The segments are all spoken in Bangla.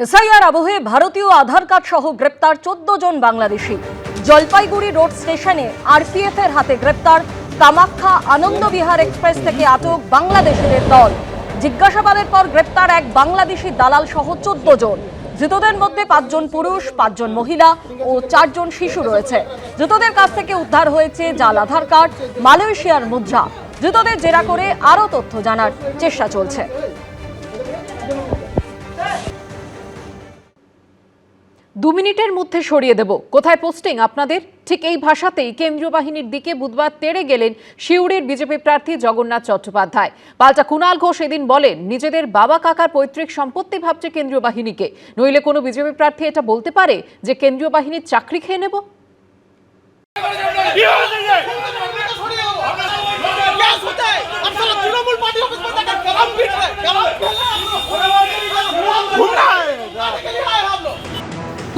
এসআইআর আবহে ভারতীয় আধার কার্ড সহ গ্রেপ্তার 14 জন বাংলাদেশি। জলপাইগুড়ি রোড স্টেশনে আরপিএফ এর হাতে গ্রেপ্তার কামাখ্যা আনন্দবিহার এক্সপ্রেস থেকে আটক বাংলাদেশের দল। জিজ্ঞাসাবাদের পর গ্রেপ্তার এক বাংলাদেশি দালাল সহ 14 জন। ধৃতদের মধ্যে 5 জন পুরুষ, 5 জন মহিলা ও 4 জন শিশু রয়েছে। ধৃতদের কাছ থেকে উদ্ধার হয়েছে জাল আধার কার্ড, মালয়েশিয়ার মুদ্রা। ধৃতদের জেরা করে আরও তথ্য জানার চেষ্টা চলছে। দু মিনিটের মধ্যে সরিয়ে দেব। কোথায় পোস্টিং আপনাদের? ঠিক এই ভাষাতেই কেন্দ্রীয় বাহিনীর দিকে বুধবার তেড়ে গেলেন সিউড়ির বিজেপি প্রার্থী জগন্নাথ চট্টোপাধ্যায়। পাল্টা কুণাল ঘোষ এদিন বলেন, নিজেদের বাবা কাকার পৈতৃক সম্পত্তি ভাবছে কেন্দ্রীয় বাহিনীকে, নইলে কোনো বিজেপি প্রার্থী এটা বলতে পারে যে কেন্দ্রীয় বাহিনীর চাকরি খেয়ে নেব?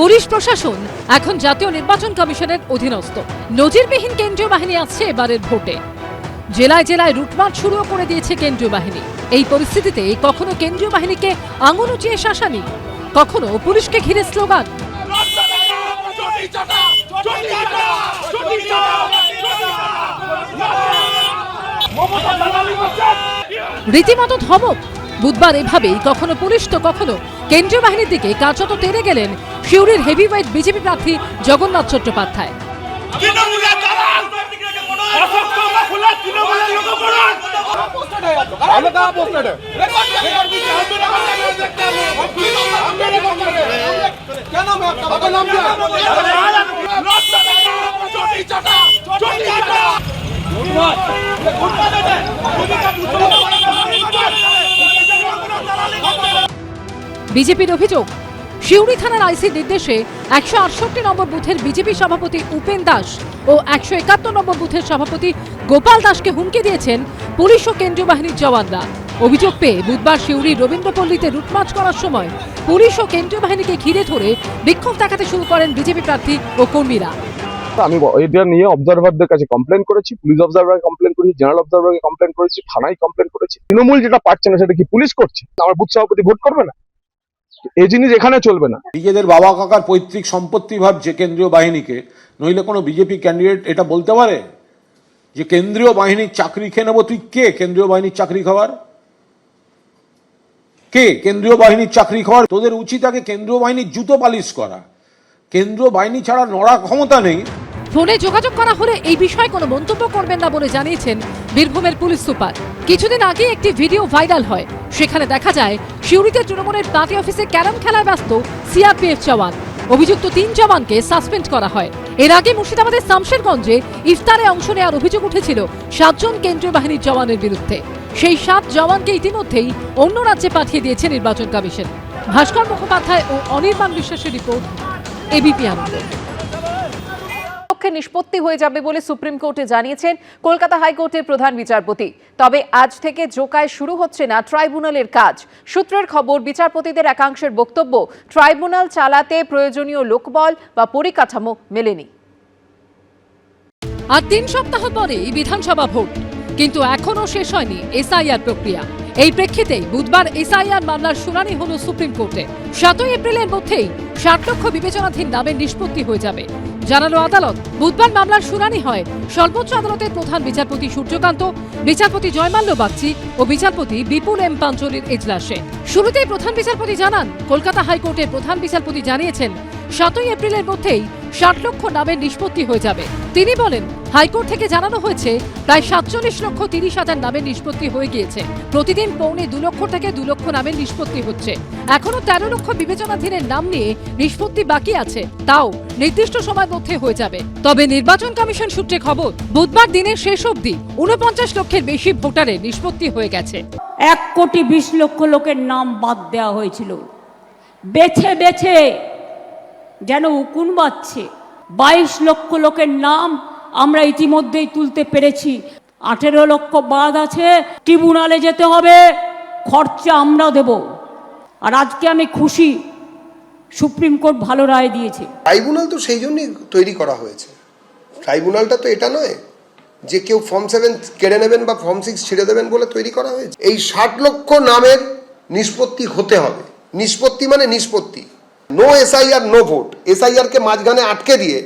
পুলিশ প্রশাসন এখন জাতীয় নির্বাচন কমিশনের অধীনস্থ। নজিরবিহীন কেন্দ্রীয় বাহিনী আসছে এবারের ভোটে। জেলায় জেলায় রুটমার্চ শুরু করে দিয়েছে কেন্দ্রীয় বাহিনী। এই পরিস্থিতিতে কখনো কেন্দ্রীয় বাহিনীকে আঙুল উঁচিয়ে শাসানি, কখনো পুলিশকে ঘিরে স্লোগান। রীতিমতো ধমক। বুধবার এভাবেই কখনো পুলিশ তো কখনো কেন্দ্রীয় বাহিনীর দিকে কার্যত তেড়ে গেলেন সিউড়ির হেভিওয়েট বিজেপি প্রার্থী জগন্নাথ চট্টোপাধ্যায়। বিজেপির অভিযোগ, সিউড়ি থানার আইসির নির্দেশে 168 নম্বর বুথের বিজেপি সভাপতি উপেন দাস ও 171 নম্বর বুথের সভাপতি গোপাল দাসকে হুমকি দিয়েছেন পুলিশ ও কেন্দ্রীয় বাহিনীর জওয়ানরা। অভিযোগ পেয়ে বুধবার সিউড়ির রবীন্দ্রপল্লীতে রুটমার্চ করার সময় পুলিশ ও কেন্দ্রীয় বাহিনীকে ঘিরে ধরে বিক্ষোভ দেখাতে শুরু করেন বিজেপি প্রার্থী ও কর্মীরা। আমি এটা নিয়ে অবজারভারদের কাছে কমপ্লেন করেছি, পুলিশ অবজারভারকে কমপ্লেন করেছি, জেনারেল অবজারভারকে কমপ্লেন করেছি, থানায় কমপ্লেন করেছি। তৃণমূল যেটা পারছে না সেটা কি পুলিশ করছে? আমার বুথ সভাপতি ভোট করবে না? এই জিনিস এখানে চলবে না। নিজেদের বাবা কাকার পৈতৃক সম্পত্তি ভাবছে কেন্দ্রীয় বাহিনীকে, নইলে কোনো বিজেপি ক্যান্ডিডেট এটা বলতে পারে যে কেন্দ্রীয় বাহিনীর চাকরি খেয়ে নেবো? তুই কে কেন্দ্রীয় বাহিনীর চাকরি খাওয়ার? কে কেন্দ্রীয় বাহিনীর চাকরি খাওয়ার? তোদের উচিত আগে কেন্দ্রীয় বাহিনীর জুতো পালিশ করা। কেন্দ্রীয় বাহিনী ছাড়া নড়া ক্ষমতা নেই। ফোনে যোগাযোগ করা হলে এই বিষয়ে কোনো মন্তব্য করবেন না বলে জানিয়েছেন বীরভূমের পুলিশ সুপার। কিছুদিন আগে একটি ভিডিও ভাইরাল হয়। সেখানে দেখা যায় সিউড়িতে তৃণমূলের পার্টি অফিসে ক্যারাম খেলায় ব্যস্ত সিআরপিএফ জওয়ান। অভিযুক্ত 3 জওয়ানকে সাসপেন্ড করা হয়। এর আগে মুর্শিদাবাদের শামশেরগঞ্জে ইফতারে অংশ নেওয়ার অভিযোগ উঠেছিল 7 জন কেন্দ্রীয় বাহিনীর জওয়ানের বিরুদ্ধে। সেই 7 জওয়ানকে ইতিমধ্যেই অন্য রাজ্যে পাঠিয়ে দিয়েছে নির্বাচন কমিশন। ভাস্কর মুখোপাধ্যায় ও অনির্বাণ বিশ্বাসের রিপোর্ট, এবিপি আনন্দ। নিষ্পত্তি হয়ে যাবে বলে সুপ্রিম কোর্টে জানিয়েছেন কলকাতা হাইকোর্টের প্রধান বিচারপতি। তবে আজ থেকে জোকায় শুরু হচ্ছে না ট্রাইব্যুনালের কাজ। সূত্রের খবর, বিচারপতিদের একাংশের বক্তব্য, ট্রাইব্যুনাল চালাতে প্রয়োজনীয় লোকবল বা পরিকাঠামো মেলেনি। আর 3 সপ্তাহ পরেই বিধানসভা ভোট, কিন্তু এখনো শেষ হয়নি এসআইআর প্রক্রিয়া। এই প্রেক্ষিতেই বুধবার এসআইআর মামলার শুনানি হলো সুপ্রিম কোর্টে। 7 এপ্রিলের মধ্যেই 60 লক্ষ বিবেচনাধীন নামের নিষ্পত্তি হয়ে যাবে, জানালো আদালত। বুধবার মামলার শুনানি হয় সর্বোচ্চ আদালতের প্রধান বিচারপতি সূর্যকান্ত, বিচারপতি জয়মাল্য বাগচি ও বিচারপতি বিপুল এম পাঞ্চলির এজলাসে। শুরুতেই প্রধান বিচারপতি জানান, কলকাতা হাইকোর্টের প্রধান বিচারপতি জানিয়েছেন 7 এপ্রিলের মধ্যেই 60 লক্ষ নামের নিষ্পত্তি হয়ে যাবে। তিনি বলেন, হাইকোর্ট থেকে জানানো হয়েছে প্রায় 47 লক্ষ 30 হাজার নামের নিষ্পত্তি হয়ে গিয়েছে। প্রতিদিন পৌনে 2 লক্ষ থেকে 2 লক্ষ নামের নিষ্পত্তি হচ্ছে। এখনো 13 লক্ষ বিবেচনাধীনের নাম নিয়ে নিষ্পত্তি বাকি আছে, তাও নির্দিষ্ট সময়ের মধ্যে হয়ে যাবে। তবে নির্বাচন কমিশন সূত্রে খবর, বুধবার দিনের শেষ অবধি 49 লক্ষের বেশি ভোটারের নিষ্পত্তি হয়ে গেছে। 1 কোটি 20 লক্ষ লোকের নাম বাদ দেওয়া হয়েছিল, বেছে বেছে যেন উকুন বাজছে। 22 লক্ষ লোকের নাম আমরা ইতিমধ্যেই তুলতে পেরেছি। 18 লক্ষ বাদ আছে, ট্রিব্যুনালে যেতে হবে, খরচা আমরা দেব। আর আজকে আমি খুশি, সুপ্রিম কোর্ট ভালো রায় দিয়েছে। ট্রাইব্যুনাল তো সেই জন্যই তৈরি করা হয়েছে। ট্রাইব্যুনালটা তো এটা নয় যে কেউ ফর্ম 7 কেড়ে নেবেন বা ফর্ম 6 ছেড়ে দেবেন বলে তৈরি করা হয়েছে। এই 60 লক্ষ নামের নিষ্পত্তি হতে হবে। নিষ্পত্তি মানে নিষ্পত্তি, নো এসআইআর নো ভোট। এসআইআরকে মাঝখানে আটকে দিয়ে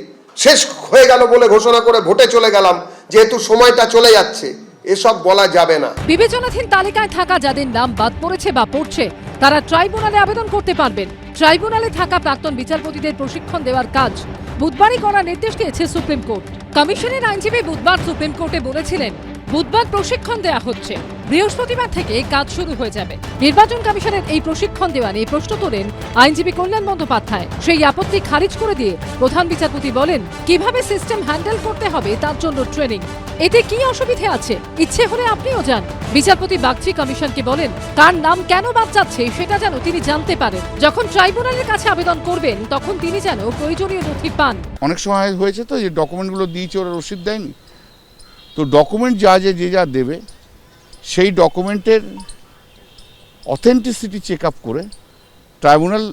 শেষ হয়ে গেল বলে ঘোষণা করে ভোটে চলে গেলাম, যেহেতু সময়টা চলে যাচ্ছে, এসব বলা যাবে না। বিবেচনাধীন তালিকায় থাকা যাদের নাম বাদ পড়েছে বা পড়ছে তারা ট্রাইব্যুনালে আবেদন করতে পারবেন। ট্রাইব্যুনালে থাকা প্রাক্তন বিচারপতিদের প্রশিক্ষণ দেওয়ার কাজ বুধবারই করার নির্দেশ দিয়েছে সুপ্রিম কোর্ট। কমিশনের আইনজীবী বুধবার সুপ্রিম কোর্টে বলেছিলেন, বুধবার প্রশিক্ষণ দেওয়া হচ্ছে, বৃহস্পতিবার থেকে কাজ শুরু হয়ে যাবে। নির্বাচন কমিশনের এই প্রশিক্ষণ দেওয়া নিয়ে প্রশ্ন তোলেন আইনজীবী কল্যাণ বন্দ্যোপাধ্যায়। সেই আপত্তি খারিজ করে দিয়ে প্রধান বিচারপতি বলেন, কিভাবে সিস্টেম হ্যান্ডেল করতে হবে তার জন্য ট্রেনিং। এতে কি অসুবিধে আছে? ইচ্ছে হলে আপনিও যান। বিচারপতি বাগচি কমিশনকে বলেন, কার নাম কেন বাদ যাচ্ছে সেটা যেন তিনি জানতে পারেন। যখন ট্রাইব্যুনালের কাছে আবেদন করবেন তখন তিনি যেন প্রয়োজনীয় নথি পান। অনেক সময় হয়েছে তো যে ডকুমেন্টগুলো দিয়েছে ওরা রসিদ দেয়নি, তো ডকুমেন্ট যে যা দেবে সেই ডকুমেন্টের অথেন্টিসিটি চেক আপ করে ট্রাইব্যুনাল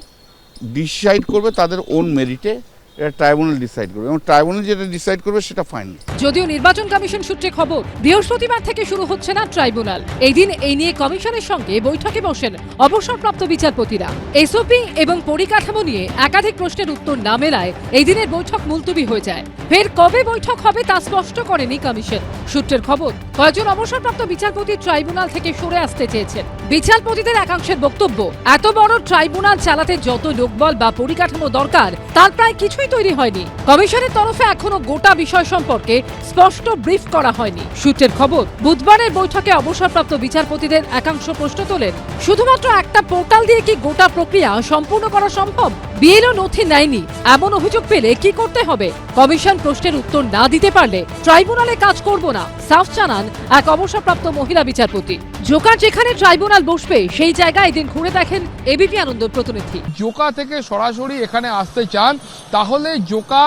ডিসাইড করবে তাদের ওন মেরিটে। এটা ট্রাইব্যুনাল ডিসাইড করবে এবং ট্রাইব্যুনাল যেটা ডিসাইড করবে সেটা ফাইনাল। যদিও নির্বাচন কমিশন সূত্রে খবর, বৃহস্পতিবার থেকে শুরু হচ্ছে না ট্রাইব্যুনাল। এই দিন এই নিয়ে কমিশনের সঙ্গে বৈঠকে বসেন অবসরপ্রাপ্ত বিচারপতিরা। এসওপি এবং পরিকাঠামো নিয়ে একাধিক প্রশ্নের উত্তর না মেলায় এই দিনের বৈঠক মুলতবি হয়ে যায়। ফের কবে বৈঠক হবে তা স্পষ্ট করেনি কমিশন। সূত্রের খবর, কয়েকজন অবসরপ্রাপ্ত বিচারপতি ট্রাইব্যুনাল থেকে সরে আসতে চেয়েছেন। বিচারপতিদের একাংশের বক্তব্য, এত বড় ট্রাইব্যুনাল চালাতে যত লোকবল বা পরিকাঠামো দরকার তার প্রায় কিছুই তৈরি হয়নি। কমিশনের তরফে এখনো গোটা বিষয় সম্পর্কে স্পষ্ট ব্রিফ করা হয়নি। সূত্রের খবর, বুধবারের বৈঠকে অবসরপ্রাপ্ত বিচারপতিদের একাংশ প্রশ্ন তোলেন, শুধুমাত্র একটা পোর্টাল দিয়ে কি গোটা প্রক্রিয়া সম্পূর্ণ করা সম্ভব? বিএলও নথি নেয়নি এমন অভিযোগ পেলে কি করতে হবে? কমিশন প্রশ্নের উত্তর না দিতে পারলে ট্রাইব্যুনালে কাজ করব না, সাফ জানান এক অবসরপ্রাপ্ত মহিলা বিচারপতি। জোকার যেখানে ট্রাইব্যুনাল বসবে সেই জায়গায় এদিন ঘুরে দেখেন এবিপি আনন্দর প্রতিনিধি। জোকা থেকে সরাসরি এখানে আসতে চান তাহলে জোকা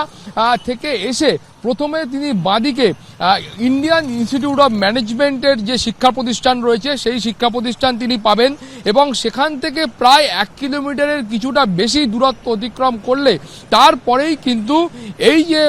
থেকে এসে প্রথমে তিনি বাঁদিকে ইন্ডিয়ান ইনস্টিটিউট অফ ম্যানেজমেন্টের যে শিক্ষা প্রতিষ্ঠান রয়েছে সেই শিক্ষা প্রতিষ্ঠান তিনি পাবেন এবং সেখান থেকে প্রায় 1 কিলোমিটারের কিছুটা বেশি দূরত্ব অতিক্রম করলে তারপরেই কিন্তু এই যে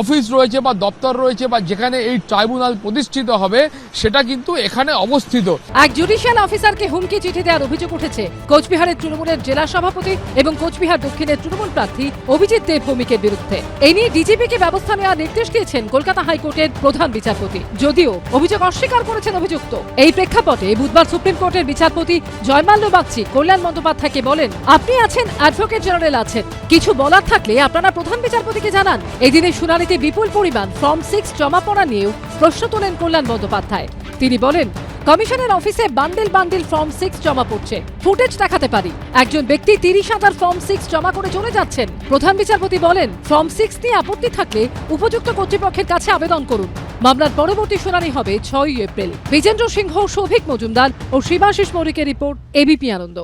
অফিস রয়েছে বা দপ্তর রয়েছে বা যেখানে এই ট্রাইব্যুনাল প্রতিষ্ঠিত হবে সেটা কিন্তু এখানে অবস্থিত। এক জুডিশিয়াল অফিসারকে হুমকি চিঠি দেওয়ার অভিযোগ উঠেছে কোচবিহারের তৃণমূলের জেলা সভাপতি এবং কোচবিহার দক্ষিণের তৃণমূল প্রার্থী অভিজিৎ দেব ভৌমিকের বিরুদ্ধে। এই নিয়ে ডিজিপিকে ব্যবস্থা নেওয়ার নির্দেশ দিয়েছেন কলকাতা হাইকোর্টের প্রধান বিচারপতি, যদিও অভিযোগ অস্বীকার করেছেন অভিযুক্ত। এই প্রেক্ষাপটে বুধবার সুপ্রিম কোর্টের বিচারপতি জয়মাল্য বাগচি কল্যাণ বন্দ্যোপাধ্যায়কে বলেন, আপনি আছেন, অ্যাডভোকেট জেনারেল আছেন, কিছু বলার থাকলে আপনারা প্রধান বিচারপতিকে জানান। এদিনের শুনানিতে বিপুল পরিমাণ ফর্ম 6 জমা পড়া নিয়েও প্রশ্ন তোলেন কল্যাণ বন্দ্যোপাধ্যায়। তিনি বলেন, কমিশনের অফিসে বান্ডিল বান্ডিল ফর্ম 6 জমা পড়ছে, ফুটেজ দেখাতে পারি। একজন ব্যক্তি 30,000 ফর্ম 6 জমা করে চলে যাচ্ছেন। প্রধান বিচারপতি বলেন, ফর্ম 6 নিয়ে আপত্তি থাকলে উপযুক্ত কর্তৃপক্ষের কাছে আবেদন করুন। মামলার পরবর্তী শুনানি হবে 6 এপ্রিল। বিজেন্দ্র সিংহ, সৌভিক মজুমদার ও শিবাশিস মৌরিকের রিপোর্ট, এবিপি আনন্দ।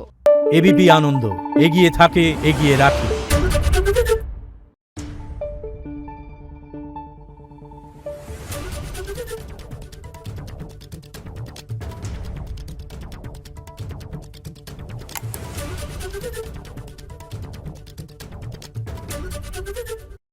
এবিপি আনন্দ, এগিয়ে থাকে, এগিয়ে রাখে।